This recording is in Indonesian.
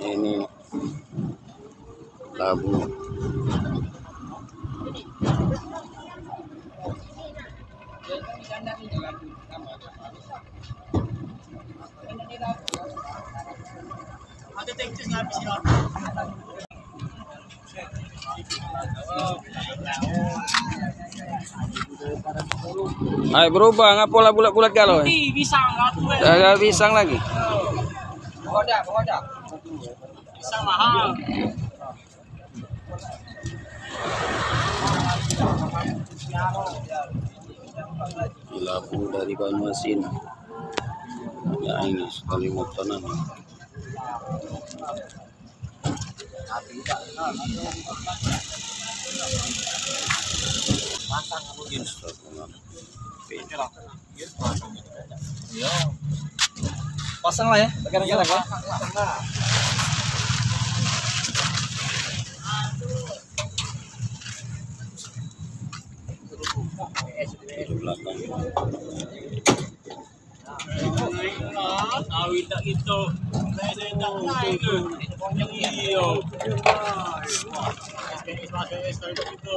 Ini labu. Ay, berubah ngapola bulat-bulat kalau. Pisang Ada pisang lagi. pisang mahal. Labu dari Banyuasin. Ya ini Kalimantan. Pasang lah ya, kadang-kadang ya. Di belakang. Tahu tak gitu. Saya tak naik ke. Yang iyo.